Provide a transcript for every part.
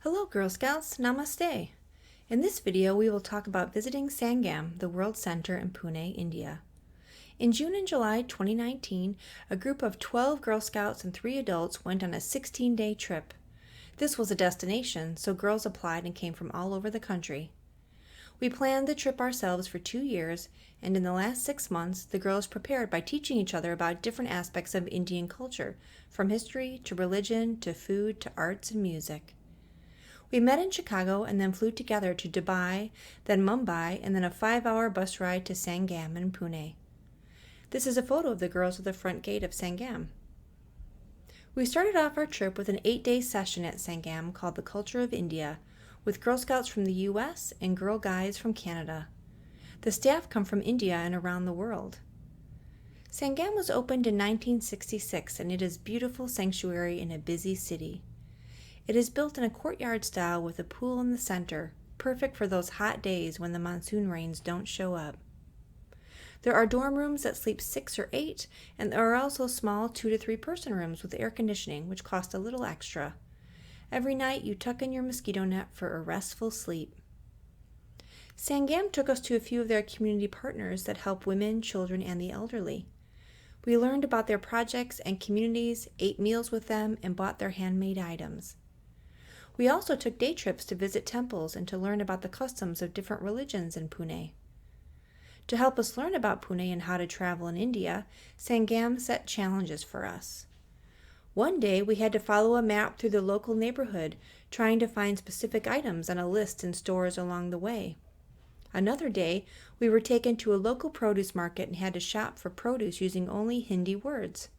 Hello Girl Scouts, Namaste! In this video we will talk about visiting Sangam, the World Center in Pune, India. In June and July 2019, a group of 12 Girl Scouts and 3 adults went on a 16-day trip. This was a destination, so girls applied and came from all over the country. We planned the trip ourselves for 2 years, and in the last 6 months, the girls prepared by teaching each other about different aspects of Indian culture, from history to religion to food to arts and music. We met in Chicago and then flew together to Dubai, then Mumbai, and then a 5-hour bus ride to Sangam in Pune. This is a photo of the girls at the front gate of Sangam. We started off our trip with an 8-day session at Sangam called The Culture of India, with Girl Scouts from the US and Girl Guides from Canada. The staff come from India and around the world. Sangam was opened in 1966 and it is a beautiful sanctuary in a busy city. It is built in a courtyard style with a pool in the center, perfect for those hot days when the monsoon rains don't show up. There are dorm rooms that sleep 6 or 8, and there are also small 2 to 3 person rooms with air conditioning, which cost a little extra. Every night you tuck in your mosquito net for a restful sleep. Sangam took us to a few of their community partners that help women, children, and the elderly. We learned about their projects and communities, ate meals with them, and bought their handmade items. We also took day trips to visit temples and to learn about the customs of different religions in Pune. To help us learn about Pune and how to travel in India, Sangam set challenges for us. One day we had to follow a map through the local neighborhood, trying to find specific items on a list in stores along the way. Another day, we were taken to a local produce market and had to shop for produce using only Hindi words.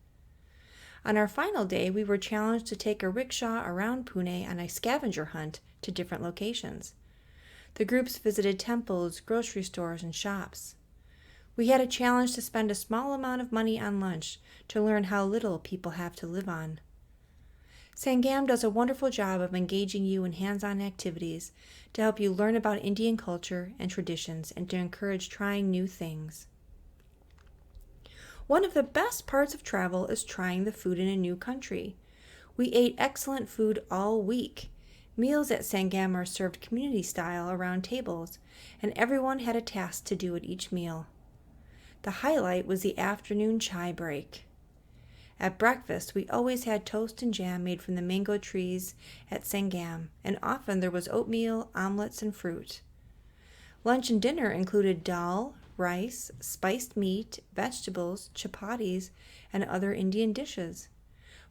On our final day, we were challenged to take a rickshaw around Pune on a scavenger hunt to different locations. The groups visited temples, grocery stores, and shops. We had a challenge to spend a small amount of money on lunch to learn how little people have to live on. Sangam does a wonderful job of engaging you in hands-on activities to help you learn about Indian culture and traditions and to encourage trying new things. One of the best parts of travel is trying the food in a new country. We ate excellent food all week. Meals at Sangam are served community style around tables, and everyone had a task to do at each meal. The highlight was the afternoon chai break. At breakfast, we always had toast and jam made from the mango trees at Sangam, and often there was oatmeal, omelets, and fruit. Lunch and dinner included dal, rice, spiced meat, vegetables, chapatis, and other Indian dishes.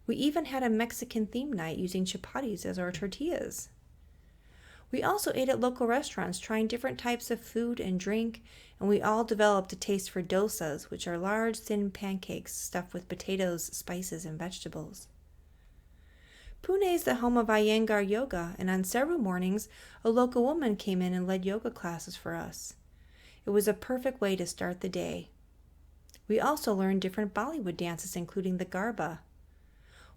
We even had a Mexican theme night using chapatis as our tortillas. We also ate at local restaurants trying different types of food and drink, and we all developed a taste for dosas, which are large, thin pancakes stuffed with potatoes, spices, and vegetables. Pune is the home of Iyengar yoga, and on several mornings, a local woman came in and led yoga classes for us. It was a perfect way to start the day. We also learned different Bollywood dances, including the Garba.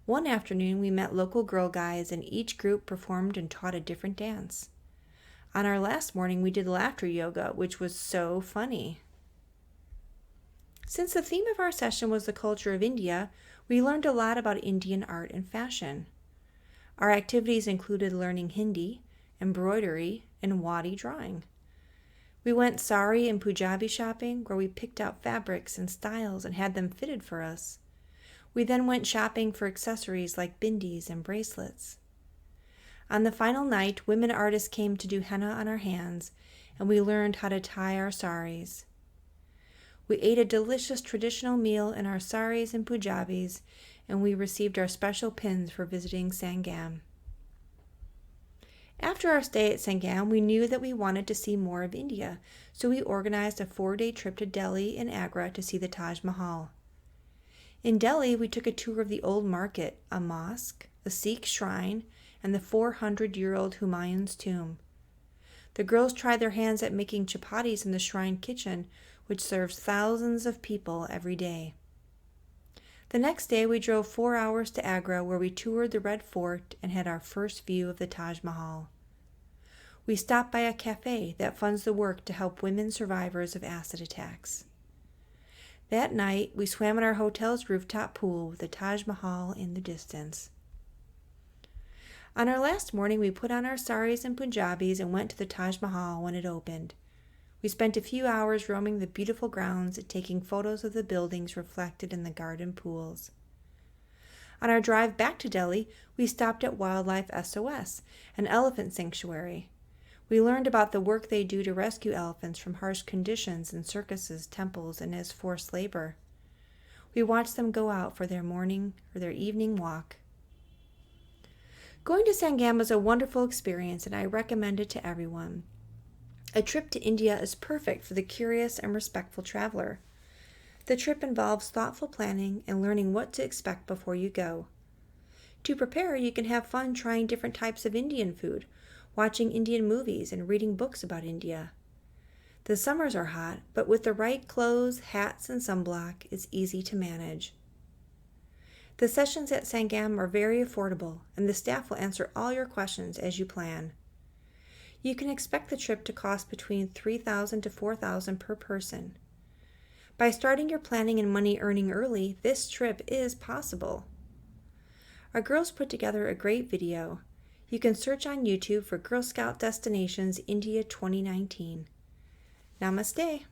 One afternoon, we met local girl guides, and each group performed and taught a different dance. On our last morning, we did laughter yoga, which was so funny. Since the theme of our session was the culture of India, we learned a lot about Indian art and fashion. Our activities included learning Hindi, embroidery, and wadi drawing. We went sari and Punjabi shopping, where we picked out fabrics and styles and had them fitted for us. We then went shopping for accessories like bindis and bracelets. On the final night, women artists came to do henna on our hands, and we learned how to tie our saris. We ate a delicious traditional meal in our saris and Punjabis, and we received our special pins for visiting Sangam. After our stay at Sangam, we knew that we wanted to see more of India, so we organized a 4-day trip to Delhi and Agra to see the Taj Mahal. In Delhi, we took a tour of the Old Market, a mosque, a Sikh shrine, and the 400-year-old Humayun's tomb. The girls tried their hands at making chapatis in the shrine kitchen, which serves thousands of people every day. The next day, we drove 4 hours to Agra, where we toured the Red Fort and had our first view of the Taj Mahal. We stopped by a cafe that funds the work to help women survivors of acid attacks. That night, we swam in our hotel's rooftop pool with the Taj Mahal in the distance. On our last morning, we put on our saris and Punjabis and went to the Taj Mahal when it opened. We spent a few hours roaming the beautiful grounds and taking photos of the buildings reflected in the garden pools. On our drive back to Delhi, we stopped at Wildlife SOS, an elephant sanctuary. We learned about the work they do to rescue elephants from harsh conditions in circuses, temples, and as forced labor. We watched them go out for their morning or their evening walk. Going to Sangam is a wonderful experience, and I recommend it to everyone. A trip to India is perfect for the curious and respectful traveler. The trip involves thoughtful planning and learning what to expect before you go. To prepare, you can have fun trying different types of Indian food, watching Indian movies, and reading books about India. The summers are hot, but with the right clothes, hats, and sunblock, it's easy to manage. The sessions at Sangam are very affordable, and the staff will answer all your questions as you plan. You can expect the trip to cost between $3,000 to $4,000 per person. By starting your planning and money earning early, this trip is possible. Our girls put together a great video. You can search on YouTube for Girl Scout Destinations India 2019. Namaste.